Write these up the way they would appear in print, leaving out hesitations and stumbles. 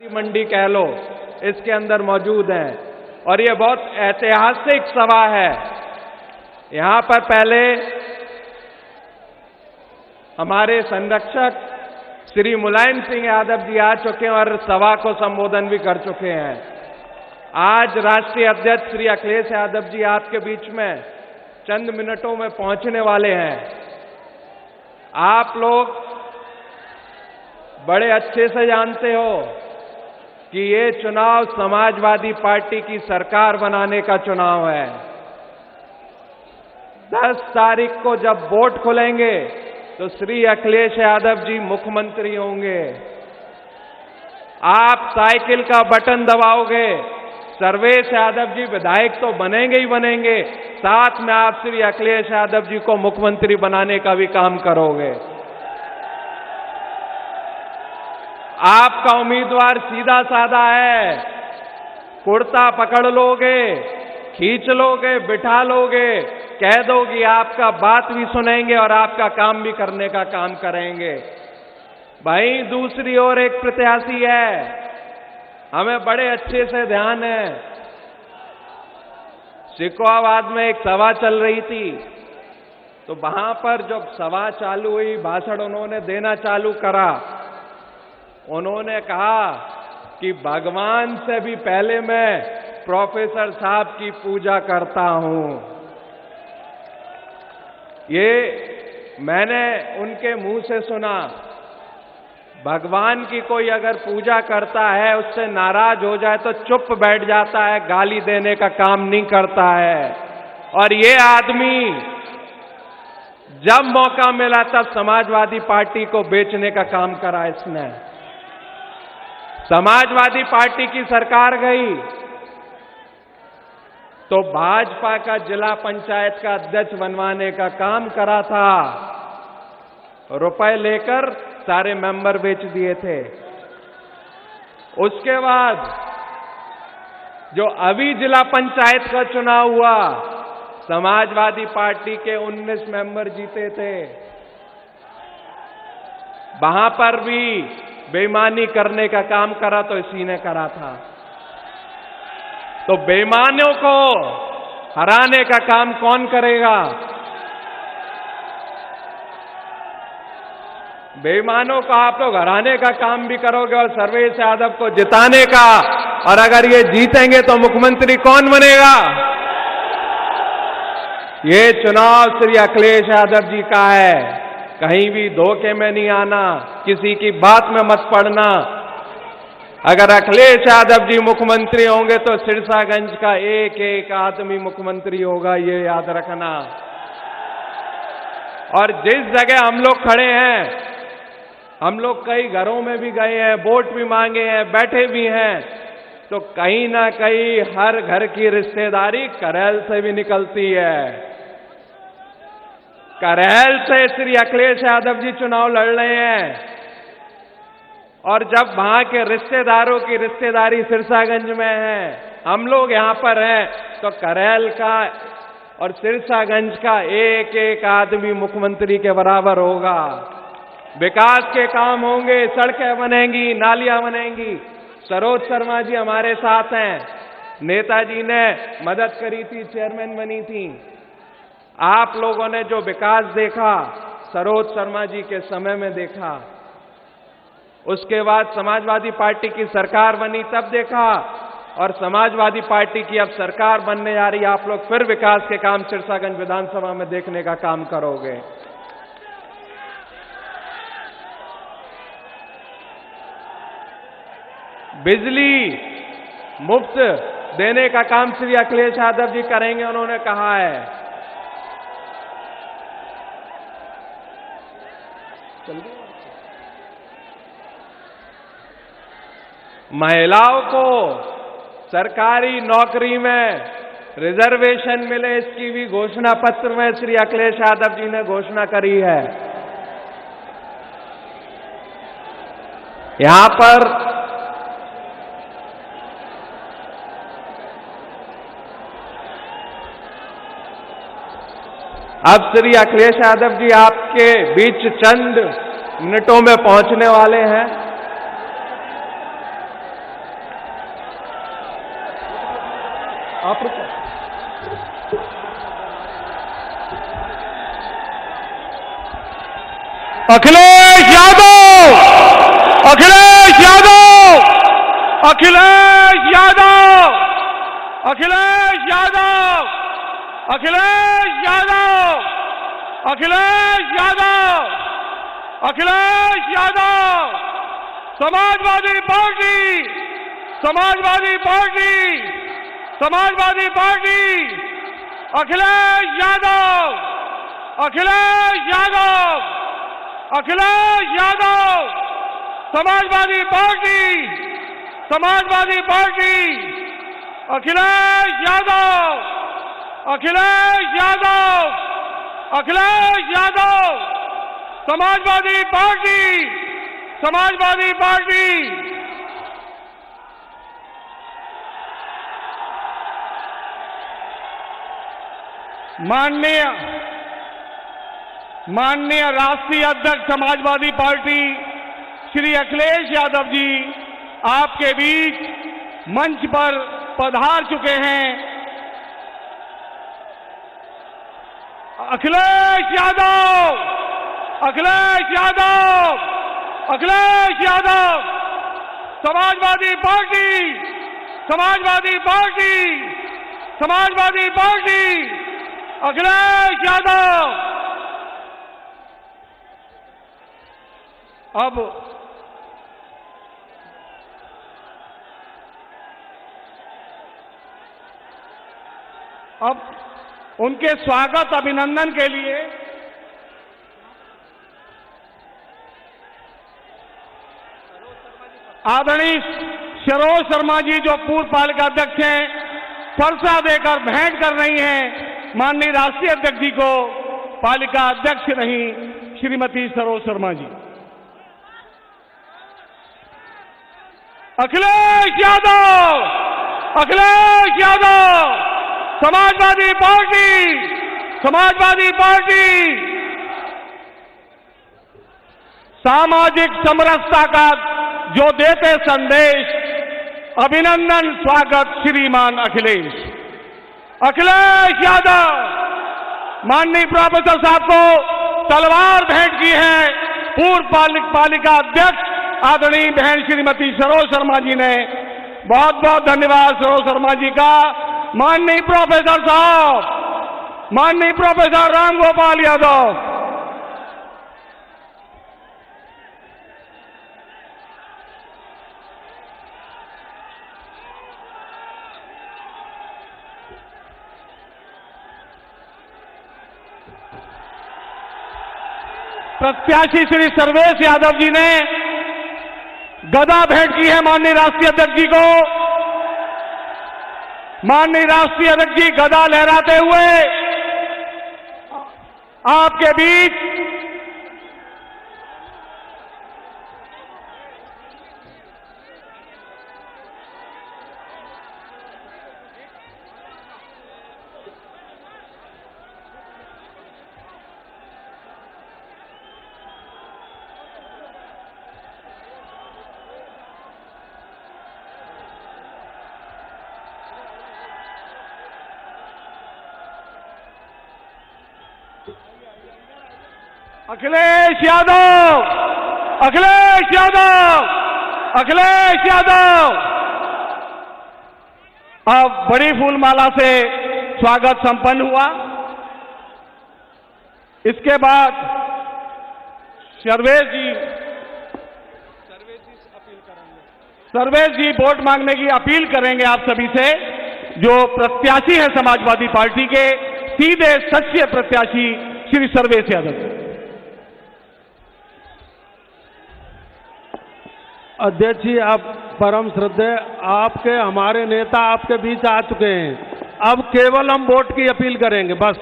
मंडी कह लो, इसके अंदर मौजूद हैं और ये बहुत ऐतिहासिक सभा है। यहां पर पहले हमारे संरक्षक श्री मुलायम सिंह यादव जी आ चुके हैं और सभा को संबोधन भी कर चुके हैं। आज राष्ट्रीय अध्यक्ष श्री अखिलेश यादव जी आपके बीच में चंद मिनटों में पहुंचने वाले हैं। आप लोग बड़े अच्छे से जानते हो कि ये चुनाव समाजवादी पार्टी की सरकार बनाने का चुनाव है। 10 तारीख को जब वोट खुलेंगे तो श्री अखिलेश यादव जी मुख्यमंत्री होंगे। आप साइकिल का बटन दबाओगे, सर्वेश यादव जी विधायक तो बनेंगे ही बनेंगे, साथ में आप श्री अखिलेश यादव जी को मुख्यमंत्री बनाने का भी काम करोगे। आपका उम्मीदवार सीधा साधा है, कुर्ता पकड़ लोगे, खींच लोगे, बिठा लोगे, कह दोगे, आपका बात भी सुनेंगे और आपका काम भी करने का काम करेंगे। भाई दूसरी ओर एक प्रत्याशी है, हमें बड़े अच्छे से ध्यान है। सिकोहाबाद में एक सभा चल रही थी, तो वहां पर जब सभा चालू हुई, भाषण उन्होंने देना चालू करा, उन्होंने कहा कि भगवान से भी पहले मैं प्रोफेसर साहब की पूजा करता हूं। ये मैंने उनके मुंह से सुना। भगवान की कोई अगर पूजा करता है, उससे नाराज हो जाए तो चुप बैठ जाता है, गाली देने का काम नहीं करता है। और ये आदमी जब मौका मिला तब समाजवादी पार्टी को बेचने का काम करा इसने। समाजवादी पार्टी की सरकार गई तो भाजपा का जिला पंचायत का अध्यक्ष बनवाने का काम करा था। रुपए लेकर सारे मेंबर बेच दिए थे। उसके बाद जो अभी जिला पंचायत का चुनाव हुआ, समाजवादी पार्टी के 19 मेंबर जीते थे। वहां पर भी बेईमानी करने का काम करा तो इसी ने करा था। तो बेईमानों को हराने का काम कौन करेगा? बेईमानों को आप लोग हराने का काम भी करोगे और सर्वेश यादव को जिताने का। और अगर ये जीतेंगे तो मुख्यमंत्री कौन बनेगा? ये चुनाव श्री अखिलेश यादव जी का है। कहीं भी धोखे में नहीं आना, किसी की बात में मत पड़ना। अगर अखिलेश यादव जी मुख्यमंत्री होंगे तो सिरसागंज का एक एक आदमी मुख्यमंत्री होगा, ये याद रखना। और जिस जगह हम लोग खड़े हैं, हम लोग कई घरों में भी गए हैं, वोट भी मांगे हैं, बैठे भी हैं, तो कहीं ना कहीं हर घर की रिश्तेदारी करेल से भी निकलती है। करेल से श्री अखिलेश यादव जी चुनाव लड़ रहे हैं और जब वहां के रिश्तेदारों की रिश्तेदारी सिरसागंज में है, हम लोग यहां पर हैं, तो करेल का और सिरसागंज का एक एक आदमी मुख्यमंत्री के बराबर होगा। विकास के काम होंगे, सड़कें बनेंगी, नालियां बनेंगी। सरोज शर्मा जी हमारे साथ हैं, नेताजी ने मदद करी थी, चेयरमैन बनी थी। आप लोगों ने जो विकास देखा, सरोज शर्मा जी के समय में देखा। उसके बाद समाजवादी पार्टी की सरकार बनी तब देखा, और समाजवादी पार्टी की अब सरकार बनने जा रही है। आप लोग फिर विकास के काम सिरसागंज विधानसभा में देखने का काम करोगे। बिजली मुफ्त देने का काम श्री अखिलेश यादव जी करेंगे, उन्होंने कहा है। महिलाओं को सरकारी नौकरी में रिजर्वेशन मिले, इसकी भी घोषणा पत्र में श्री अखिलेश यादव जी ने घोषणा करी है। यहां पर अब श्री अखिलेश यादव जी आपके बीच चंद मिनटों में पहुंचने वाले हैं। आप रुको। Akhilesh Yadav, Akhilesh Yadav, Akhilesh Yadav, Akhilesh Yadav, Akhilesh Yadav, Akhilesh Yadav, Akhilesh Yadav, Samajwadi Party, Samajwadi Party, Samajwadi party, Akhilesh Yadav, Akhilesh Yadav, Akhilesh Yadav, Samajwadi Party, Samajwadi party, Akhilesh Yadav, Akhilesh Yadav, Akhilesh Yadav, Samajwadi Party, Samajwadi party. माननीय राष्ट्रीय अध्यक्ष समाजवादी पार्टी श्री अखिलेश यादव जी आपके बीच मंच पर पधार चुके हैं। Akhilesh Yadav, Akhilesh Yadav, Akhilesh Yadav, Samajwadi Party, Samajwadi Party, Samajwadi party, Akhilesh Yadav. अब उनके स्वागत अभिनंदन के लिए आदरणीय सरोज शर्मा जी जो पूर्व पालिका अध्यक्ष हैं, फरसा देकर भेंट कर रही हैं माननीय राष्ट्रीय अध्यक्ष जी को, पालिका अध्यक्ष नहीं श्रीमती सरोज शर्मा जी। Akhilesh Yadav, Akhilesh Yadav, Samajwadi Party, Samajwadi Party. सामाजिक समरसता का जो देते संदेश, अभिनंदन स्वागत श्रीमान अखिलेश। अखिलेश यादव, माननीय प्रोफेसर साहब को तलवार भेंट की है पूर्व पालिका अध्यक्ष आदरणीय बहन श्रीमती सरोज शर्मा जी ने। बहुत बहुत धन्यवाद सरोज शर्मा जी का। माननीय प्रोफेसर साहब, माननीय प्रोफेसर राम गोपाल यादव, प्रत्याशी श्री सर्वेश यादव जी ने गदा भेंट की है माननीय राष्ट्रीय अध्यक्ष जी को। माननीय राष्ट्रीय अध्यक्ष जी गदा लहराते हुए आपके बीच अखिलेश यादव, अखिलेश यादव, अखिलेश यादव। अब बड़ी फूलमाला से स्वागत संपन्न हुआ। इसके बाद सर्वेश जी वोट मांगने की अपील करेंगे आप सभी से, जो प्रत्याशी है समाजवादी पार्टी के सीधे सच्चे प्रत्याशी श्री सर्वेश यादव। अध्यक्ष जी, आप परम श्रद्धेय, आपके हमारे नेता आपके बीच आ चुके हैं। अब केवल हम वोट की अपील करेंगे बस।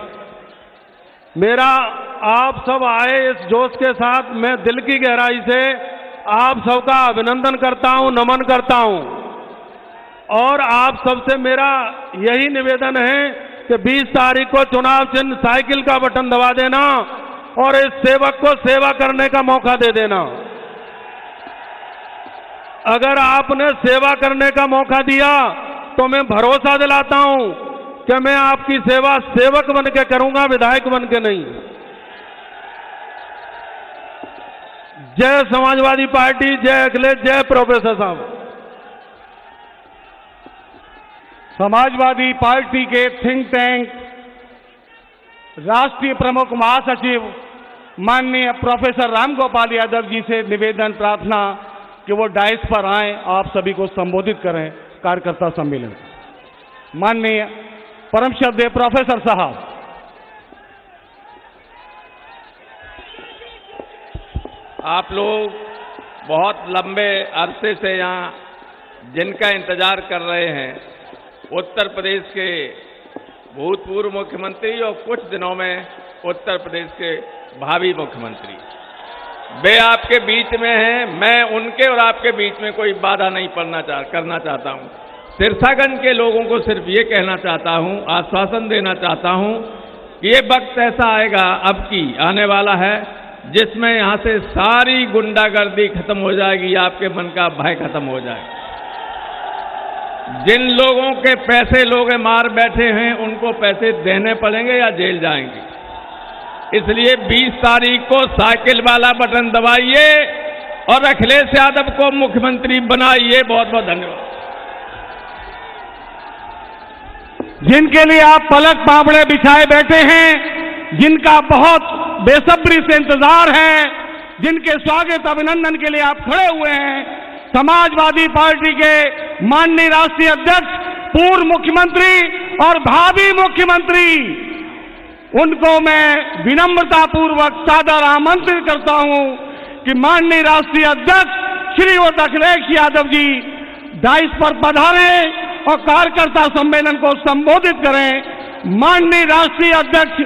मेरा आप सब आए इस जोश के साथ, मैं दिल की गहराई से आप सबका अभिनंदन करता हूं, नमन करता हूं। और आप सबसे मेरा यही निवेदन है कि 20 तारीख को चुनाव चिन्ह साइकिल का बटन दबा देना और इस सेवक को सेवा करने का मौका दे देना। अगर आपने सेवा करने का मौका दिया तो मैं भरोसा दिलाता हूं कि मैं आपकी सेवा सेवक बन के करूंगा, विधायक बन के नहीं। जय समाजवादी पार्टी, जय अखिलेश, जय प्रोफेसर साहब। समाजवादी पार्टी के थिंक टैंक राष्ट्रीय प्रमुख महासचिव माननीय प्रोफेसर रामगोपाल यादव जी से निवेदन प्रार्थना कि वो डाइस पर आए, आप सभी को संबोधित करें कार्यकर्ता सम्मेलन। माननीय परम श्रद्धेय प्रोफेसर साहब। आप लोग बहुत लंबे अरसे से यहाँ जिनका इंतजार कर रहे हैं, उत्तर प्रदेश के भूतपूर्व मुख्यमंत्री और कुछ दिनों में उत्तर प्रदेश के भावी मुख्यमंत्री, वे आपके बीच में हैं। मैं उनके और आपके बीच में कोई बाधा नहीं करना चाहता हूं। सिरसागंज के लोगों को सिर्फ ये कहना चाहता हूं, आश्वासन देना चाहता हूं कि ये वक्त ऐसा आएगा, अब की आने वाला है, जिसमें यहां से सारी गुंडागर्दी खत्म हो जाएगी, आपके मन का भय खत्म हो जाएगा। जिन लोगों के पैसे लोग मार बैठे हैं, उनको पैसे देने पड़ेंगे या जेल जाएंगे। इसलिए 20 तारीख को साइकिल वाला बटन दबाइए और अखिलेश यादव को मुख्यमंत्री बनाइए। बहुत बहुत धन्यवाद। जिनके लिए आप पलक पापड़े बिछाए बैठे हैं, जिनका बहुत बेसब्री से इंतजार है, जिनके स्वागत अभिनंदन के लिए आप खड़े हुए हैं, समाजवादी पार्टी के माननीय राष्ट्रीय अध्यक्ष, पूर्व मुख्यमंत्री और भावी मुख्यमंत्री, उनको मैं विनम्रता पूर्वक सादर आमंत्रित करता हूं कि माननीय राष्ट्रीय अध्यक्ष श्रीयुत अखिलेश यादव जी डाइस पर पधारें और कार्यकर्ता सम्मेलन को संबोधित करें। माननीय राष्ट्रीय अध्यक्ष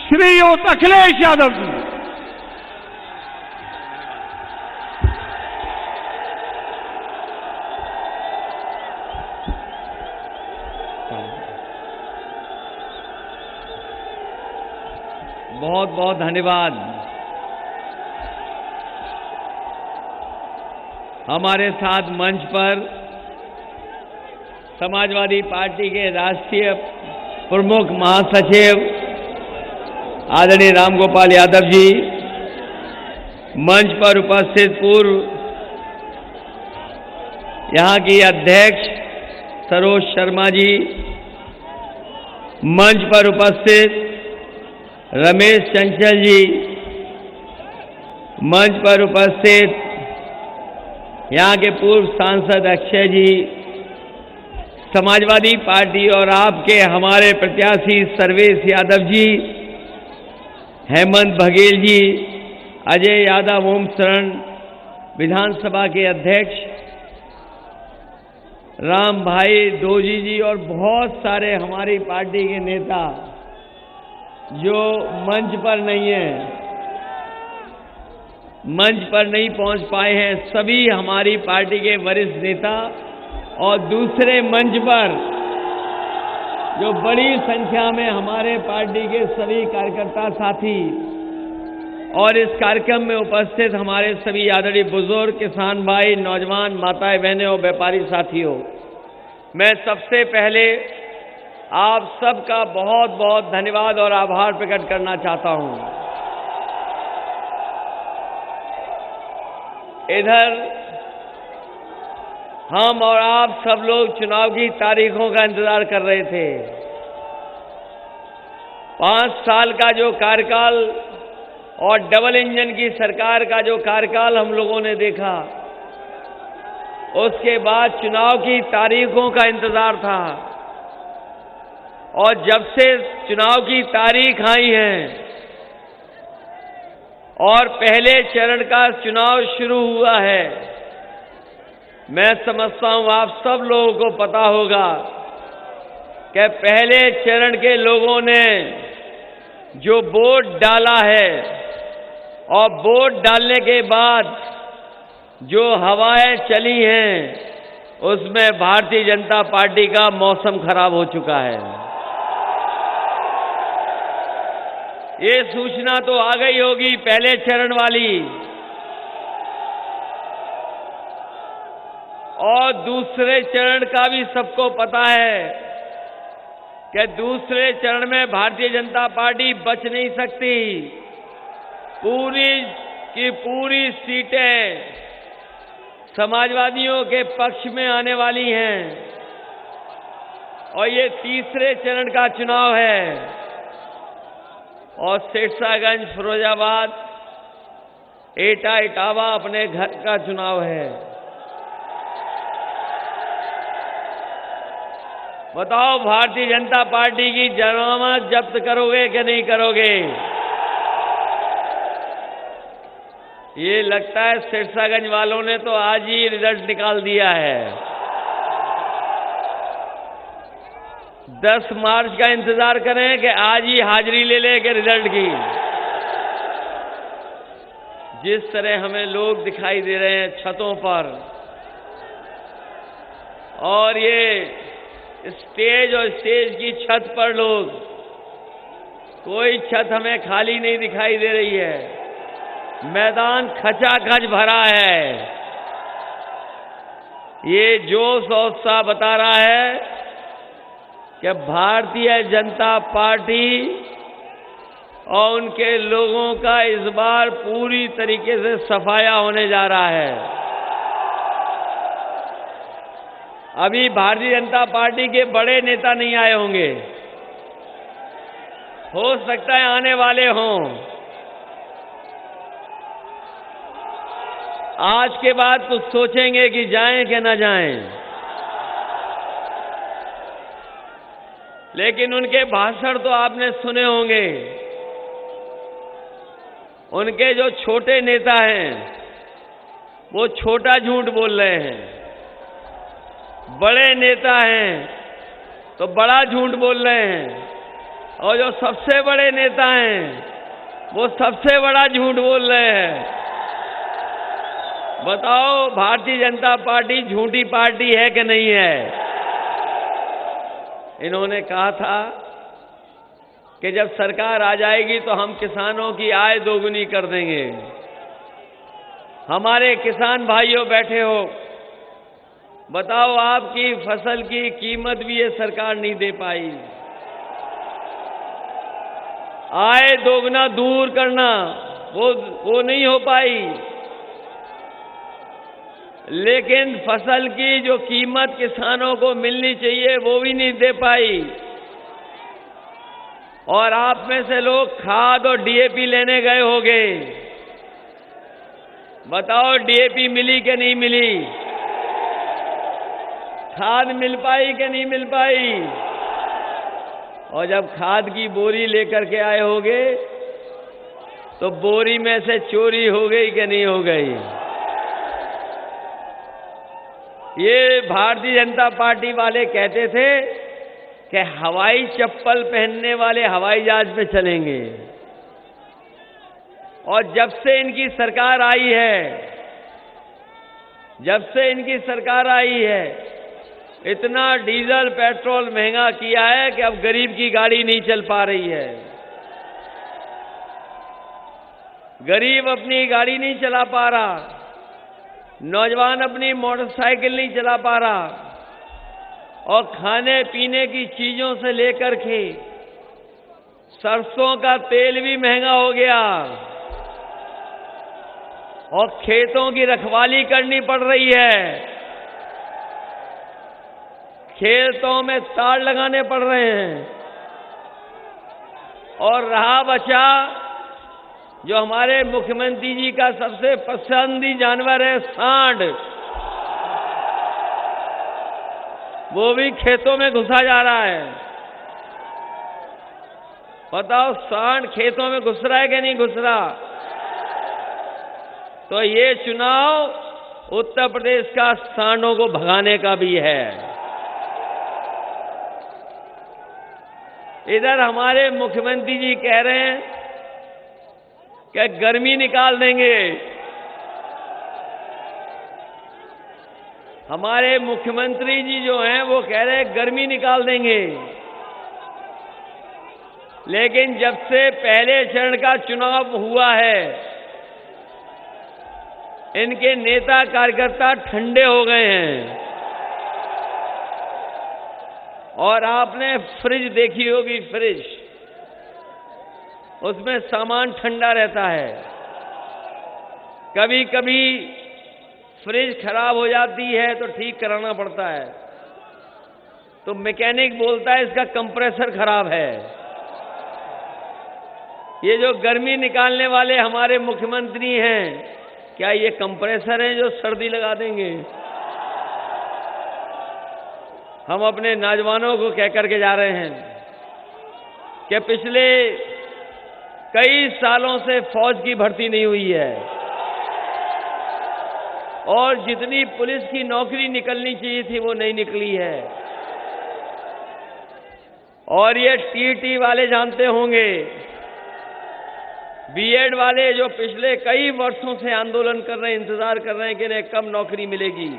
श्रीयुत अखिलेश यादव जी। बहुत बहुत धन्यवाद। हमारे साथ मंच पर समाजवादी पार्टी के राष्ट्रीय प्रमुख महासचिव आदरणीय रामगोपाल यादव जी, मंच पर उपस्थित पूर्व यहाँ की अध्यक्ष सरोज शर्मा जी, मंच पर उपस्थित रमेश चंचल जी, मंच पर उपस्थित यहाँ के पूर्व सांसद अक्षय जी, समाजवादी पार्टी और आपके हमारे प्रत्याशी सर्वेश यादव जी, हेमंत बघेल जी, अजय यादव, ओम शरण, विधानसभा के अध्यक्ष राम भाई दोजी जी और बहुत सारे हमारी पार्टी के नेता जो मंच पर नहीं हैं, मंच पर नहीं पहुंच पाए हैं, सभी हमारी पार्टी के वरिष्ठ नेता और दूसरे मंच पर जो बड़ी संख्या में हमारे पार्टी के सभी कार्यकर्ता साथी और इस कार्यक्रम में उपस्थित हमारे सभी आदरणीय बुजुर्ग, किसान भाई, नौजवान, माताएं, बहनें और व्यापारी साथियों, मैं सबसे पहले आप सबका बहुत बहुत धन्यवाद और आभार प्रकट करना चाहता हूं। इधर हम और आप सब लोग चुनाव की तारीखों का इंतजार कर रहे थे। 5 साल का जो कार्यकाल और डबल इंजन की सरकार का जो कार्यकाल हम लोगों ने देखा, उसके बाद चुनाव की तारीखों का इंतजार था। और जब से चुनाव की तारीख आई है और पहले चरण का चुनाव शुरू हुआ है, मैं समझता हूं आप सब लोगों को पता होगा कि पहले चरण के लोगों ने जो वोट डाला है और वोट डालने के बाद जो हवाएं चली हैं, उसमें भारतीय जनता पार्टी का मौसम खराब हो चुका है। ये सूचना तो आ गई होगी पहले चरण वाली। और दूसरे चरण का भी सबको पता है कि दूसरे चरण में भारतीय जनता पार्टी बच नहीं सकती। पूरी की पूरी सीटें समाजवादियों के पक्ष में आने वाली हैं और ये तीसरे चरण का चुनाव है और सिरसागंज, फिरोजाबाद, एटा, इटावा अपने घर का चुनाव है। बताओ भारतीय जनता पार्टी की जमानत जब्त करोगे कि नहीं करोगे? ये लगता है सिरसागंज वालों ने तो आज ही रिजल्ट निकाल दिया है। 10 मार्च का इंतजार करें कि आज ही हाजिरी ले ले के रिजल्ट की। जिस तरह हमें लोग दिखाई दे रहे हैं छतों पर, और ये स्टेज और स्टेज की छत पर लोग, कोई छत हमें खाली नहीं दिखाई दे रही है। मैदान खचाखच भरा है। ये जोश और उत्साह बता रहा है कि भारतीय जनता पार्टी और उनके लोगों का इस बार पूरी तरीके से सफाया होने जा रहा है। अभी भारतीय जनता पार्टी के बड़े नेता नहीं आए होंगे, हो सकता है आने वाले हों। आज के बाद कुछ सोचेंगे कि जाएं कि न जाएं, लेकिन उनके भाषण तो आपने सुने होंगे। उनके जो छोटे नेता हैं वो छोटा झूठ बोल रहे हैं, बड़े नेता हैं तो बड़ा झूठ बोल रहे हैं, और जो सबसे बड़े नेता हैं वो सबसे बड़ा झूठ बोल रहे हैं। बताओ भारतीय जनता पार्टी झूठी पार्टी है कि नहीं है? इन्होंने कहा था कि जब सरकार आ जाएगी तो हम किसानों की आय दोगुनी कर देंगे। हमारे किसान भाइयों बैठे हो, बताओ आपकी फसल की कीमत भी ये सरकार नहीं दे पाई। आय दोगुना दूर करना वो नहीं हो पाई, लेकिन फसल की जो कीमत किसानों को मिलनी चाहिए वो भी नहीं दे पाई। और आप में से लोग खाद और डीएपी लेने गए होंगे, बताओ डीएपी मिली कि नहीं मिली? खाद मिल पाई कि नहीं मिल पाई? और जब खाद की बोरी लेकर के आए होंगे तो बोरी में से चोरी हो गई कि नहीं हो गई? ये भारतीय जनता पार्टी वाले कहते थे कि हवाई चप्पल पहनने वाले हवाई जहाज में चलेंगे, और जब से इनकी सरकार आई है, इतना डीजल पेट्रोल महंगा किया है कि अब गरीब की गाड़ी नहीं चल पा रही है। गरीब अपनी गाड़ी नहीं चला पा रहा, नौजवान अपनी मोटरसाइकिल नहीं चला पा रहा, और खाने पीने की चीजों से लेकर के सरसों का तेल भी महंगा हो गया, और खेतों की रखवाली करनी पड़ रही है। खेतों में तार लगाने पड़ रहे हैं, और रहा बचा जो हमारे मुख्यमंत्री जी का सबसे पसंदीदा जानवर है सांड, वो भी खेतों में घुसा जा रहा है। बताओ सांड खेतों में घुस रहा है कि नहीं घुस रहा? तो ये चुनाव उत्तर प्रदेश का सांडों को भगाने का भी है। इधर हमारे मुख्यमंत्री जी कह रहे हैं कि गर्मी निकाल देंगे। हमारे मुख्यमंत्री जी जो हैं वो कह रहे हैं गर्मी निकाल देंगे, लेकिन जब से पहले चरण का चुनाव हुआ है, इनके नेता कार्यकर्ता ठंडे हो गए हैं। और आपने फ्रिज देखी होगी, फ्रिज, उसमें सामान ठंडा रहता है। कभी कभी फ्रिज खराब हो जाती है तो ठीक कराना पड़ता है, तो मैकेनिक बोलता है इसका कंप्रेसर खराब है। ये जो गर्मी निकालने वाले हमारे मुख्यमंत्री हैं, क्या ये कंप्रेसर हैं जो सर्दी लगा देंगे? हम अपने नौजवानों को कह करके जा रहे हैं कि पिछले कई सालों से फौज की भर्ती नहीं हुई है और जितनी पुलिस की नौकरी निकलनी चाहिए थी वो नहीं निकली है। और ये टीटी वाले जानते होंगे, बीएड वाले जो पिछले कई वर्षों से आंदोलन कर रहे हैं, इंतजार कर रहे हैं कि इन्हें कब नौकरी मिलेगी।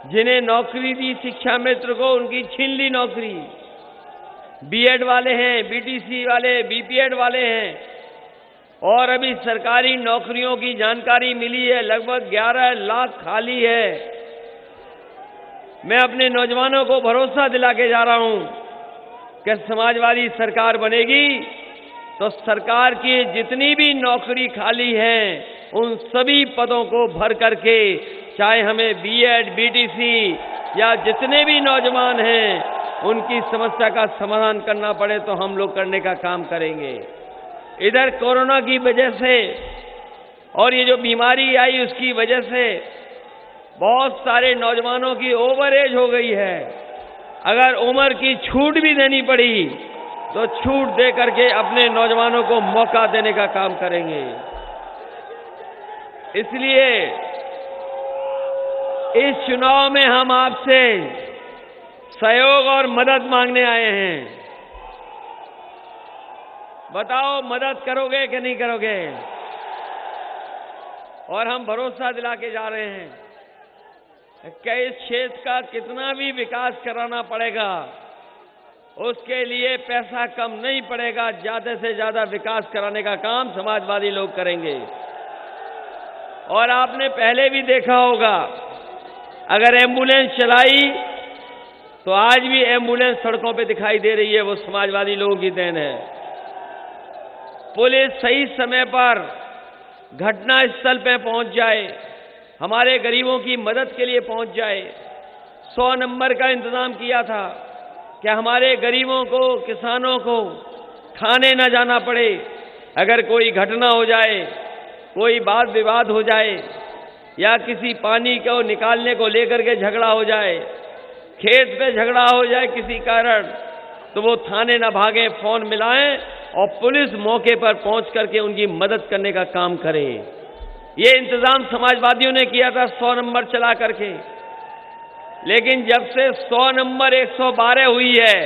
जिन्हें नौकरी दी शिक्षा मित्र को, उनकी छीन ली नौकरी। बीएड वाले हैं, बीटीसी वाले, बीपीएड वाले हैं। और अभी सरकारी नौकरियों की जानकारी मिली है, लगभग 11 लाख खाली है। मैं अपने नौजवानों को भरोसा दिला के जा रहा हूं कि समाजवादी सरकार बनेगी तो सरकार की जितनी भी नौकरी खाली है उन सभी पदों को भर करके, चाहे हमें बीएड, बीटीसी या जितने भी नौजवान हैं उनकी समस्या का समाधान करना पड़े तो हम लोग करने का काम करेंगे। इधर कोरोना की वजह से और ये जो बीमारी आई उसकी वजह से बहुत सारे नौजवानों की ओवर एज हो गई है। अगर उम्र की छूट भी देनी पड़ी तो छूट दे करके अपने नौजवानों को मौका देने का काम करेंगे। इसलिए इस चुनाव में हम आपसे सहयोग और मदद मांगने आए हैं। बताओ, मदद करोगे कि नहीं करोगे? और हम भरोसा दिला के जा रहे हैं कि इस क्षेत्र का कितना भी विकास कराना पड़ेगा, उसके लिए पैसा कम नहीं पड़ेगा। ज्यादा से ज्यादा विकास कराने का काम समाजवादी लोग करेंगे। और आपने पहले भी देखा होगा, अगर एम्बुलेंस चलाई तो आज भी एम्बुलेंस सड़कों पे दिखाई दे रही है, वो समाजवादी लोगों की देन है। पुलिस सही समय पर घटना स्थल पे पहुंच जाए, हमारे गरीबों की मदद के लिए पहुंच जाए। 100 नंबर का इंतजाम किया था कि हमारे गरीबों को, किसानों को थाने न जाना पड़े। अगर कोई घटना हो जाए, कोई वाद विवाद हो जाए या किसी पानी को निकालने को लेकर के झगड़ा हो जाए, खेत पे झगड़ा हो जाए किसी कारण, तो वो थाने न भागें, फोन मिलाएं और पुलिस मौके पर पहुंच करके उनकी मदद करने का काम करे। ये इंतजाम समाजवादियों ने किया था 100 नंबर चला करके। लेकिन जब से 100 नंबर 112 हुई है,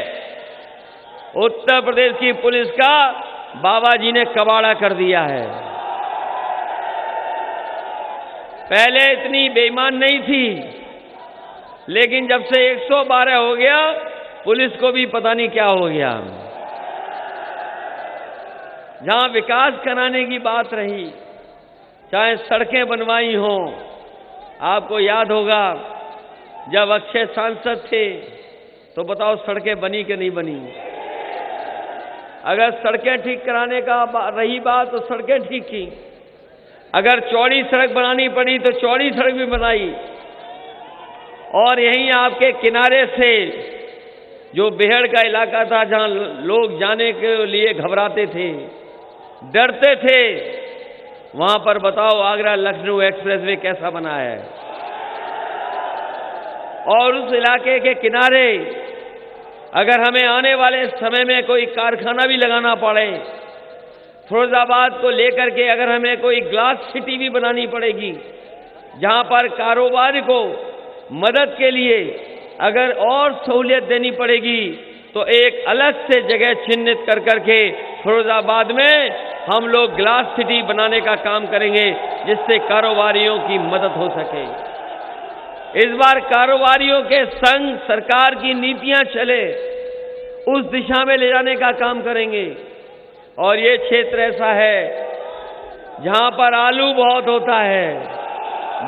उत्तर प्रदेश की पुलिस का बाबा जी ने कबाड़ा कर दिया है। पहले इतनी बेईमान नहीं थी, लेकिन जब से 112 हो गया, पुलिस को भी पता नहीं क्या हो गया। जहां विकास कराने की बात रही, चाहे सड़कें बनवाई हों, आपको याद होगा जब अक्षय सांसद थे तो बताओ सड़कें बनी कि नहीं बनी? अगर सड़कें ठीक कराने का रही बात तो सड़कें ठीक की। अगर चौड़ी सड़क बनानी पड़ी तो चौड़ी सड़क भी बनाई। और यहीं आपके किनारे से जो बेहड़ का इलाका था, जहां लोग जाने के लिए घबराते थे, डरते थे, वहां पर बताओ आगरा लखनऊ एक्सप्रेसवे कैसा बना है। और उस इलाके के किनारे अगर हमें आने वाले समय में कोई कारखाना भी लगाना पड़े, फिरोजाबाद को लेकर के अगर हमें कोई ग्लास सिटी भी बनानी पड़ेगी, जहां पर कारोबार को मदद के लिए अगर और सहूलियत देनी पड़ेगी, तो एक अलग से जगह चिन्हित कर करके फिरोजाबाद में हम लोग ग्लास सिटी बनाने का काम करेंगे, जिससे कारोबारियों की मदद हो सके। इस बार कारोबारियों के संग सरकार की नीतियां चले, उस दिशा में ले जाने का काम करेंगे। और ये क्षेत्र ऐसा है जहां पर आलू बहुत होता है,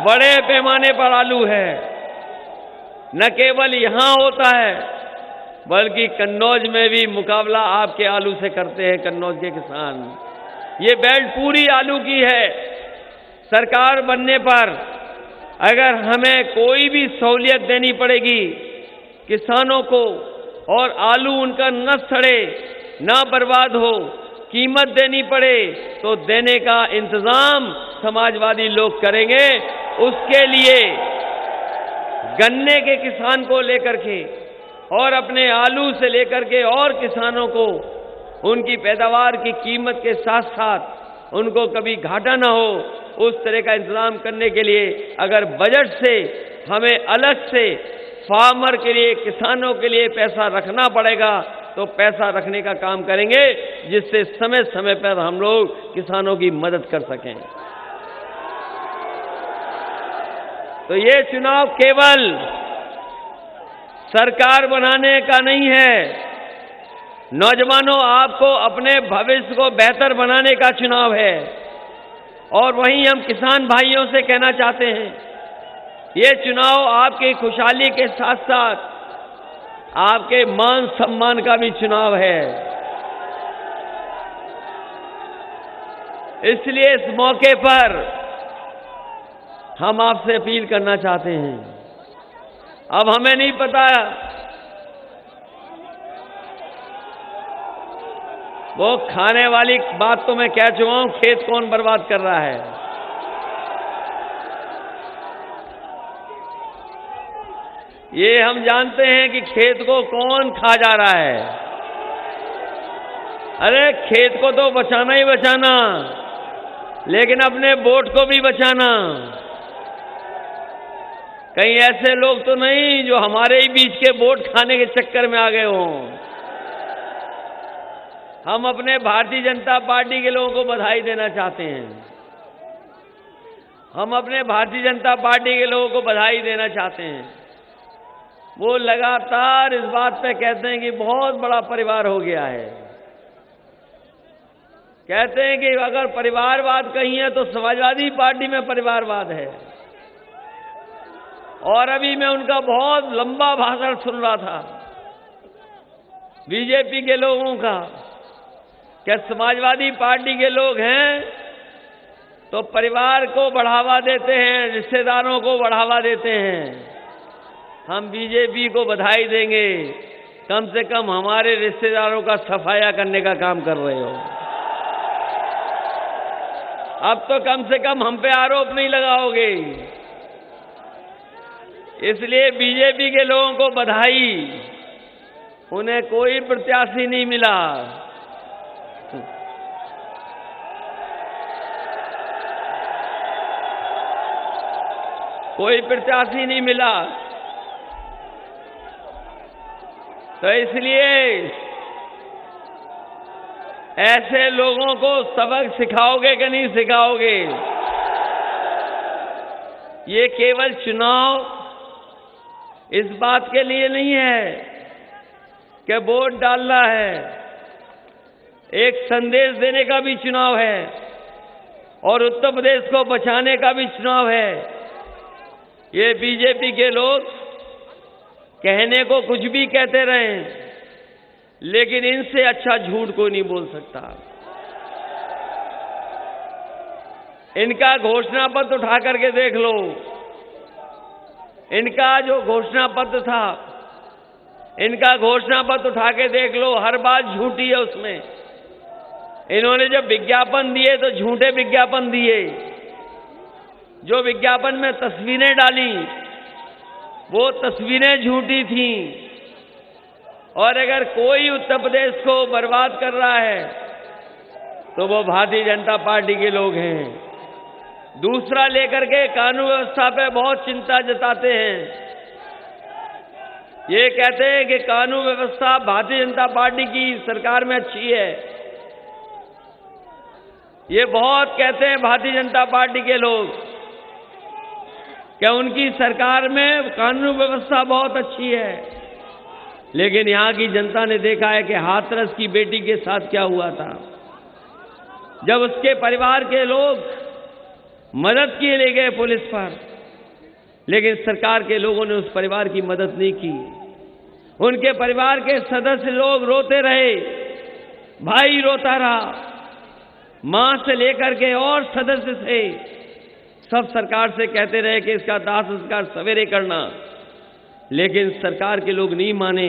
बड़े पैमाने पर आलू है। न केवल यहां होता है बल्कि कन्नौज में भी मुकाबला आपके आलू से करते हैं कन्नौज के किसान। ये बेल्ट पूरी आलू की है। सरकार बनने पर अगर हमें कोई भी सहूलियत देनी पड़ेगी किसानों को, और आलू उनका न सड़े, ना बर्बाद हो, कीमत देनी पड़े, तो देने का इंतजाम समाजवादी लोग करेंगे। उसके लिए गन्ने के किसान को लेकर के और अपने आलू से लेकर के और किसानों को उनकी पैदावार की कीमत के साथ साथ उनको कभी घाटा ना हो, उस तरह का इंतजाम करने के लिए अगर बजट से हमें अलग से फार्मर के लिए, किसानों के लिए पैसा रखना पड़ेगा तो पैसा रखने का काम करेंगे, जिससे समय समय पर हम लोग किसानों की मदद कर सकें। तो ये चुनाव केवल सरकार बनाने का नहीं है, नौजवानों, आपको अपने भविष्य को बेहतर बनाने का चुनाव है। और वहीं हम किसान भाइयों से कहना चाहते हैं, ये चुनाव आपकी खुशहाली के साथ साथ आपके मान सम्मान का भी चुनाव है। इसलिए इस मौके पर हम आपसे अपील करना चाहते हैं। अब हमें नहीं पता वो खाने वाली बात तो मैं कह चुका हूं, खेत कौन बर्बाद कर रहा है। ये हम जानते हैं कि खेत को कौन खा जा रहा है। अरे खेत को तो बचाना ही बचाना, लेकिन अपने वोट को भी बचाना। कहीं ऐसे लोग तो नहीं जो हमारे ही बीच के वोट खाने के चक्कर में आ गए हों। हम अपने भारतीय जनता पार्टी के लोगों को बधाई देना चाहते हैं। हम अपने भारतीय जनता पार्टी के लोगों को बधाई देना चाहते हैं। वो लगातार इस बात पे कहते हैं कि बहुत बड़ा परिवार हो गया है। कहते हैं कि अगर परिवारवाद कहीं है तो समाजवादी पार्टी में परिवारवाद है। और अभी मैं उनका बहुत लंबा भाषण सुन रहा था बीजेपी के लोगों का, क्या समाजवादी पार्टी के लोग हैं तो परिवार को बढ़ावा देते हैं, रिश्तेदारों को बढ़ावा देते हैं। हम बीजेपी को बधाई देंगे, कम से कम हमारे रिश्तेदारों का सफाया करने का काम कर रहे हो। अब तो कम से कम हम पे आरोप नहीं लगाओगे। इसलिए बीजेपी के लोगों को बधाई, उन्हें कोई प्रत्याशी नहीं मिला। कोई प्रत्याशी नहीं मिला, तो इसलिए ऐसे लोगों को सबक सिखाओगे कि नहीं सिखाओगे? ये केवल चुनाव इस बात के लिए नहीं है कि वोट डालना है, एक संदेश देने का भी चुनाव है और उत्तर प्रदेश को बचाने का भी चुनाव है। ये बीजेपी के लोग कहने को कुछ भी कहते रहे, लेकिन इनसे अच्छा झूठ कोई नहीं बोल सकता। इनका घोषणा पत्र उठा करके देख लो। इनका जो घोषणा पत्र था, इनका घोषणा पत्र उठा के देख लो, हर बात झूठी है उसमें। इन्होंने जब विज्ञापन दिए तो झूठे विज्ञापन दिए। जो विज्ञापन में तस्वीरें डाली वो तस्वीरें झूठी थीं। और अगर कोई उत्तर प्रदेश को बर्बाद कर रहा है तो वो भारतीय जनता पार्टी के लोग हैं। दूसरा लेकर के कानून व्यवस्था पे बहुत चिंता जताते हैं। ये कहते हैं कि कानून व्यवस्था भारतीय जनता पार्टी की सरकार में अच्छी है। ये बहुत कहते हैं भारतीय जनता पार्टी के लोग कि उनकी सरकार में कानून व्यवस्था बहुत अच्छी है। लेकिन यहां की जनता ने देखा है कि हाथरस की बेटी के साथ क्या हुआ था। जब उसके परिवार के लोग मदद के लिए गए पुलिस पर, लेकिन सरकार के लोगों ने उस परिवार की मदद नहीं की। उनके परिवार के सदस्य लोग रोते रहे, भाई रोता रहा, मां से लेकर के और सदस्य थे, सब सरकार से कहते रहे कि इसका दाह संस्कार सवेरे करना, लेकिन सरकार के लोग नहीं माने।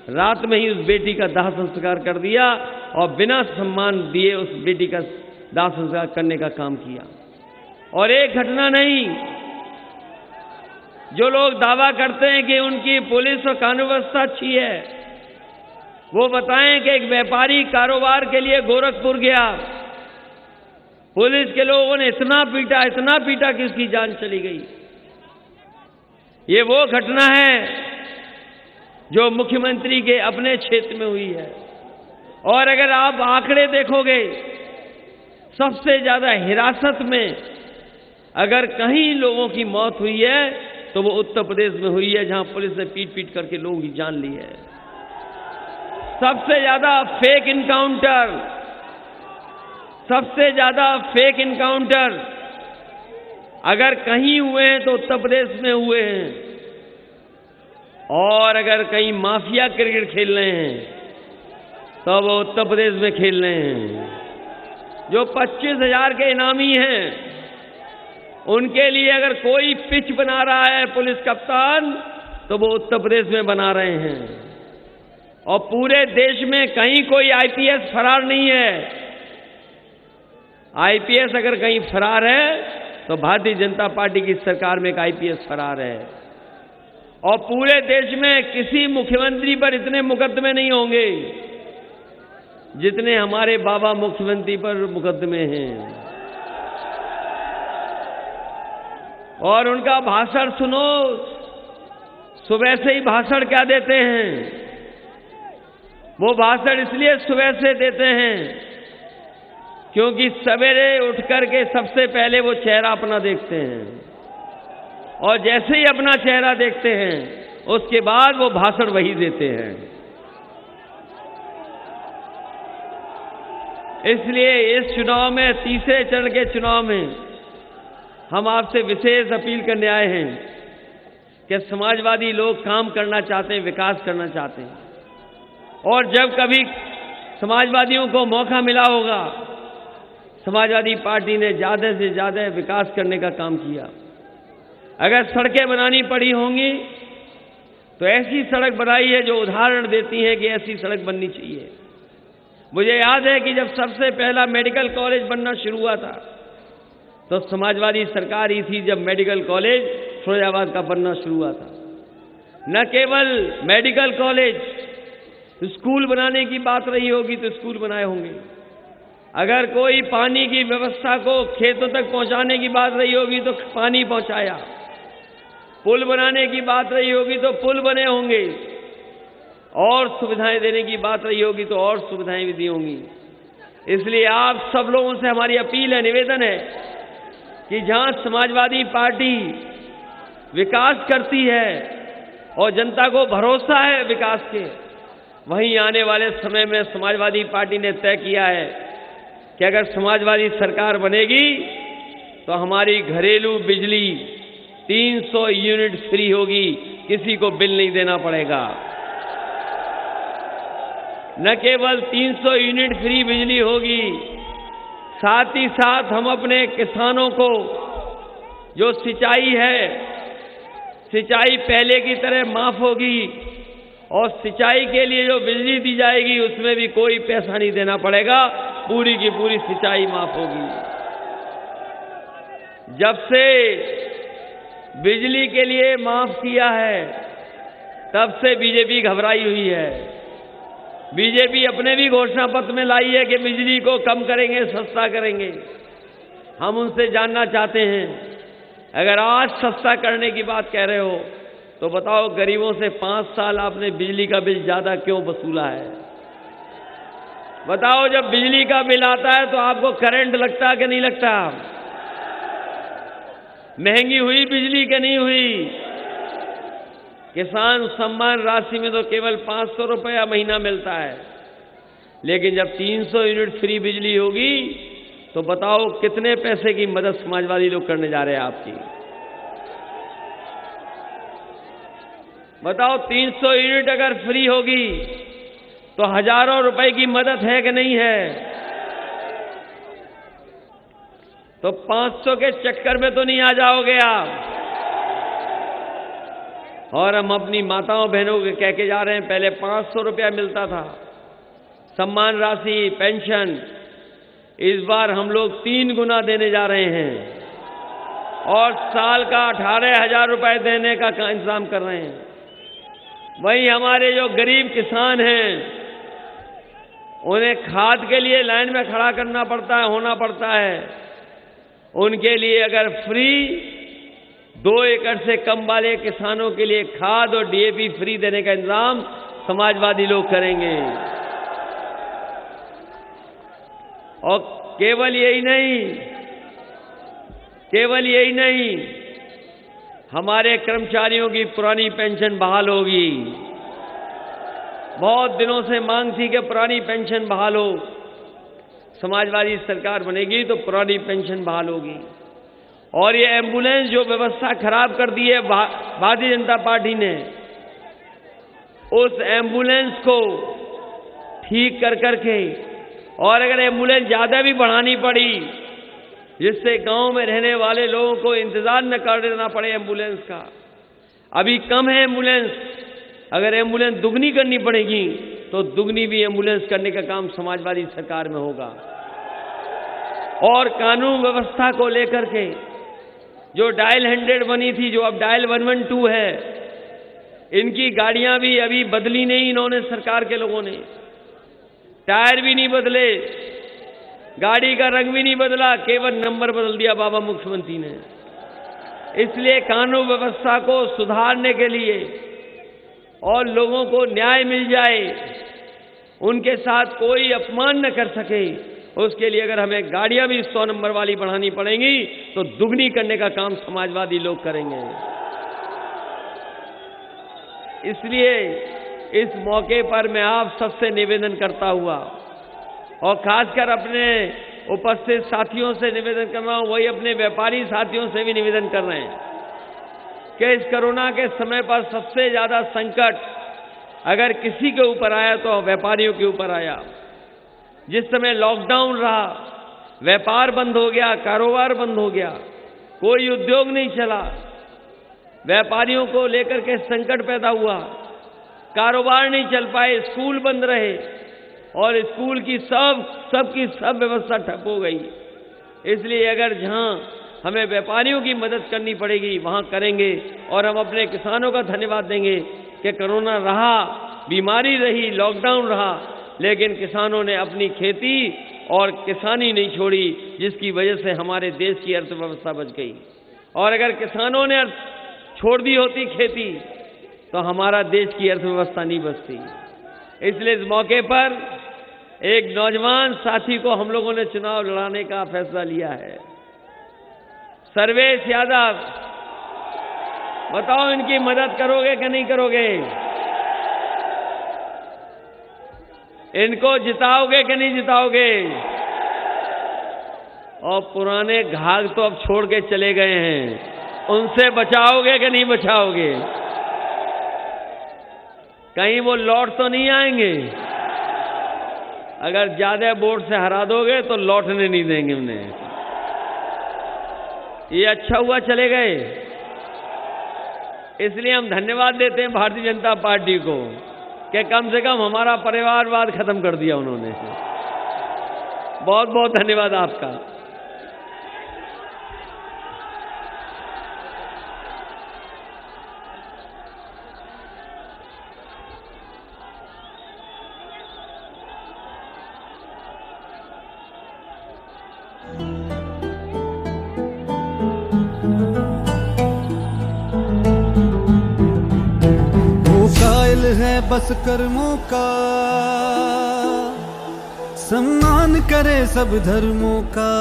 रात में ही उस बेटी का दाह संस्कार कर दिया और बिना सम्मान दिए उस बेटी का दाह संस्कार करने का काम किया। और एक घटना नहीं, जो लोग दावा करते हैं कि उनकी पुलिस और कानून व्यवस्था अच्छी है, वो बताएं कि एक व्यापारी कारोबार के लिए गोरखपुर गया, पुलिस के लोगों ने इतना पीटा कि उसकी जान चली गई। ये वो घटना है जो मुख्यमंत्री के अपने क्षेत्र में हुई है। और अगर आप आंकड़े देखोगे, सबसे ज्यादा हिरासत में अगर कहीं लोगों की मौत हुई है तो वो उत्तर प्रदेश में हुई है, जहां पुलिस ने पीट करके लोगों की जान ली है। सबसे ज्यादा फेक इनकाउंटर अगर कहीं हुए हैं तो उत्तर प्रदेश में हुए हैं। और अगर कहीं माफिया क्रिकेट खेल रहे हैं तो वो उत्तर प्रदेश में खेल रहे हैं। जो 25,000 के इनामी हैं, उनके लिए अगर कोई पिच बना रहा है पुलिस कप्तान, तो वो उत्तर प्रदेश में बना रहे हैं। और पूरे देश में कहीं कोई आईपीएस फरार नहीं है। आईपीएस अगर कहीं फरार है तो भारतीय जनता पार्टी की सरकार में एक आईपीएस फरार है। और पूरे देश में किसी मुख्यमंत्री पर इतने मुकदमे नहीं होंगे जितने हमारे बाबा मुख्यमंत्री पर मुकदमे हैं। और उनका भाषण सुनो, सुबह से ही भाषण क्या देते हैं। वो भाषण इसलिए सुबह से देते हैं क्योंकि सवेरे उठ करके सबसे पहले वो चेहरा अपना देखते हैं, और जैसे ही अपना चेहरा देखते हैं उसके बाद वो भाषण वही देते हैं। इसलिए इस चुनाव में, तीसरे चरण के चुनाव में, हम आपसे विशेष अपील करने आए हैं कि समाजवादी लोग काम करना चाहते हैं, विकास करना चाहते हैं। और जब कभी समाजवादियों को मौका मिला होगा, समाजवादी पार्टी ने ज्यादा से ज्यादा विकास करने का काम किया। अगर सड़कें बनानी पड़ी होंगी तो ऐसी सड़क बनाई है जो उदाहरण देती है कि ऐसी सड़क बननी चाहिए। मुझे याद है कि जब सबसे पहला मेडिकल कॉलेज बनना शुरू हुआ था तो समाजवादी सरकार ही थी जब मेडिकल कॉलेज फिरोजाबाद का बनना शुरू हुआ था। न केवल मेडिकल कॉलेज, स्कूल बनाने की बात रही होगी तो स्कूल बनाए होंगे। अगर कोई पानी की व्यवस्था को खेतों तक पहुंचाने की बात रही होगी तो पानी पहुंचाया। पुल बनाने की बात रही होगी तो पुल बने होंगे। और सुविधाएं देने की बात रही होगी तो और सुविधाएं भी दी होंगी। इसलिए आप सब लोगों से हमारी अपील है, निवेदन है कि जहां समाजवादी पार्टी विकास करती है और जनता को भरोसा है विकास के, वहीं आने वाले समय में समाजवादी पार्टी ने तय किया है कि अगर समाजवादी सरकार बनेगी तो हमारी घरेलू बिजली 300 यूनिट फ्री होगी, किसी को बिल नहीं देना पड़ेगा। न केवल 300 यूनिट फ्री बिजली होगी, साथ ही साथ हम अपने किसानों को जो सिंचाई है, सिंचाई पहले की तरह माफ होगी और सिंचाई के लिए जो बिजली दी जाएगी उसमें भी कोई पैसा नहीं देना पड़ेगा, पूरी की पूरी सिंचाई माफ होगी। जब से बिजली के लिए माफ किया है तब से बीजेपी घबराई हुई है। बीजेपी अपने भी घोषणा पत्र में लाई है कि बिजली को कम करेंगे, सस्ता करेंगे। हम उनसे जानना चाहते हैं, अगर आज सस्ता करने की बात कह रहे हो तो बताओ गरीबों से 5 साल आपने बिजली का बिल ज्यादा क्यों वसूला है? बताओ, जब बिजली का बिल आता है तो आपको करंट लगता है कि नहीं लगता? महंगी हुई बिजली कि नहीं हुई? किसान सम्मान राशि में तो केवल 500 रुपया महीना मिलता है, लेकिन जब 300 यूनिट फ्री बिजली होगी तो बताओ कितने पैसे की मदद समाजवादी लोग करने जा रहे हैं आपकी? बताओ 300 यूनिट अगर फ्री होगी तो हजारों रुपए की मदद है कि नहीं है? तो 500 के चक्कर में तो नहीं आ जाओगे आप। और हम अपनी माताओं बहनों को कह के जा रहे हैं, पहले 500 रुपया मिलता था सम्मान राशि, पेंशन, इस बार हम लोग 3 गुना देने जा रहे हैं और साल का 18,000 रुपए देने का इंतजाम कर रहे हैं। वहीं हमारे जो गरीब किसान हैं, उन्हें खाद के लिए लाइन में खड़ा करना पड़ता है, होना पड़ता है। उनके लिए अगर फ्री 2 एकड़ से कम वाले किसानों के लिए खाद और डीएपी फ्री देने का इंतजाम समाजवादी लोग करेंगे। और केवल यही नहीं, हमारे कर्मचारियों की पुरानी पेंशन बहाल होगी। बहुत दिनों से मांग थी कि पुरानी पेंशन बहाल हो। समाजवादी सरकार बनेगी तो पुरानी पेंशन बहाल होगी। और ये एम्बुलेंस जो व्यवस्था खराब कर दी है भारतीय जनता पार्टी ने, उस एम्बुलेंस को ठीक कर करके, और अगर एम्बुलेंस ज्यादा भी बढ़ानी पड़ी जिससे गांव में रहने वाले लोगों को इंतजार न करना पड़े एम्बुलेंस का, अभी कम है एम्बुलेंस, अगर एम्बुलेंस दुगनी करनी पड़ेगी तो दुगनी भी एम्बुलेंस करने का काम समाजवादी सरकार में होगा। और कानून व्यवस्था को लेकर के जो डायल 100 बनी थी, जो अब डायल 112 है, इनकी गाड़ियां भी अभी बदली नहीं इन्होंने, सरकार के लोगों ने टायर भी नहीं बदले, गाड़ी का रंग भी नहीं बदला, केवल नंबर बदल दिया बाबा मुख्यमंत्री ने। इसलिए कानून व्यवस्था को सुधारने के लिए और लोगों को न्याय मिल जाए, उनके साथ कोई अपमान न कर सके, उसके लिए अगर हमें गाड़ियां भी 100 नंबर वाली बढ़ानी पड़ेंगी तो दुगनी करने का काम समाजवादी लोग करेंगे। इसलिए इस मौके पर मैं आप सबसे निवेदन करता हुआ, और खासकर अपने उपस्थित साथियों से निवेदन कर रहा हूं, वही अपने व्यापारी साथियों से भी निवेदन कर रहे हैं कि इस कोरोना के समय पर सबसे ज्यादा संकट अगर किसी के ऊपर आया तो व्यापारियों के ऊपर आया। जिस समय लॉकडाउन रहा, व्यापार बंद हो गया, कारोबार बंद हो गया, कोई उद्योग नहीं चला, व्यापारियों को लेकर के संकट पैदा हुआ, कारोबार नहीं चल पाए, स्कूल बंद रहे और स्कूल की सब व्यवस्था ठप हो गई। इसलिए अगर जहां हमें व्यापारियों की मदद करनी पड़ेगी वहां करेंगे। और हम अपने किसानों का धन्यवाद देंगे कि कोरोना रहा, बीमारी रही, लॉकडाउन रहा, लेकिन किसानों ने अपनी खेती और किसानी नहीं छोड़ी, जिसकी वजह से हमारे देश की अर्थव्यवस्था बच गई। और अगर किसानों ने छोड़ दी होती खेती तो हमारा देश की अर्थव्यवस्था नहीं बचती। इसलिए इस मौके पर एक नौजवान साथी को हम लोगों ने चुनाव लड़ाने का फैसला लिया है, सर्वेश यादव। बताओ इनकी मदद करोगे कि नहीं करोगे? इनको जिताओगे कि नहीं जिताओगे? और पुराने घाघ तो अब छोड़ के चले गए हैं, उनसे बचाओगे कि नहीं बचाओगे? कहीं वो लौट तो नहीं आएंगे? अगर ज्यादा वोट से हरा दोगे तो लौटने नहीं देंगे उन्हें। ये अच्छा हुआ चले गए। इसलिए हम धन्यवाद देते हैं भारतीय जनता पार्टी को कि कम से कम हमारा परिवारवाद खत्म कर दिया उन्होंने। बहुत बहुत धन्यवाद आपका। है बस कर्मों का, सम्मान करे सब धर्मों का।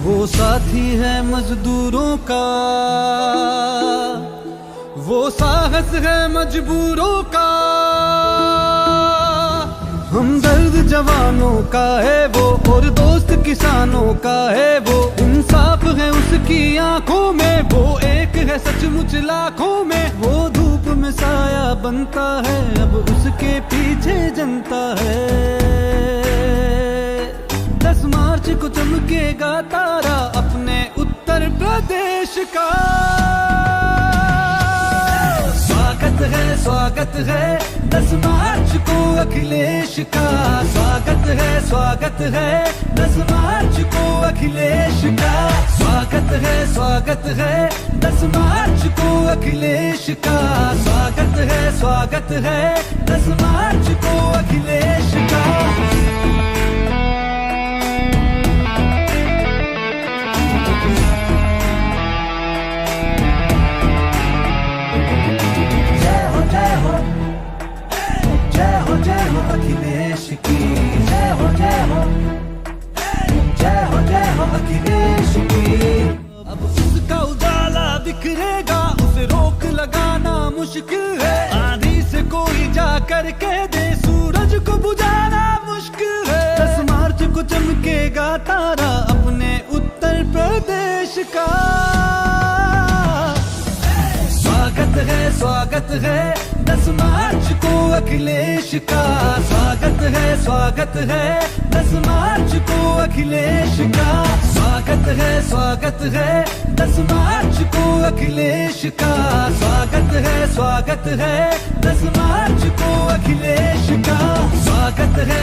वो साथी है मजदूरों का, वो साहस है मजबूरों का। हम दर्द जवान जवानों का है वो, और दोस्त किसानों का है वो। इंसाफ है उसकी आंखों में, वो एक है सचमुच लाखों में। वो धूप में साया बनता है, अब उसके पीछे जनता है। 10 मार्च को चमकेगा तारा अपने उत्तर प्रदेश का। स्वागत है 10 मार्च को अखिलेश का। स्वागत है 10 मार्च को अखिलेश का। स्वागत है 10 मार्च को अखिलेश का। स्वागत है 10 मार्च को अखिलेश का। जय हो अखिलेश की, जय हो अखिलेश की। अब उसका उजाला बिखरेगा, उसे रोक लगाना मुश्किल है। आंधी से कोई जा कर कह दे, सूरज को बुझाना मुश्किल है। 10 मार्च को चमकेगा तारा अपने उत्तर प्रदेश का। स्वागत है 10 मार्च को अखिलेश का। स्वागत है 10 मार्च को अखिलेश का। स्वागत है 10 मार्च को अखिलेश का। स्वागत है 10 मार्च को अखिलेश का। स्वागत है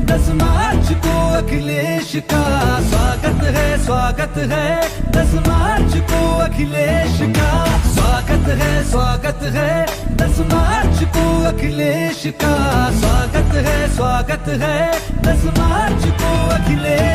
10 मार्च को अखिलेश का। स्वागत है 10 मार्च को अखिलेश का। स्वागत है 10 मार्च को अखिलेश का। स्वागत है 10 मार्च को अखिलेश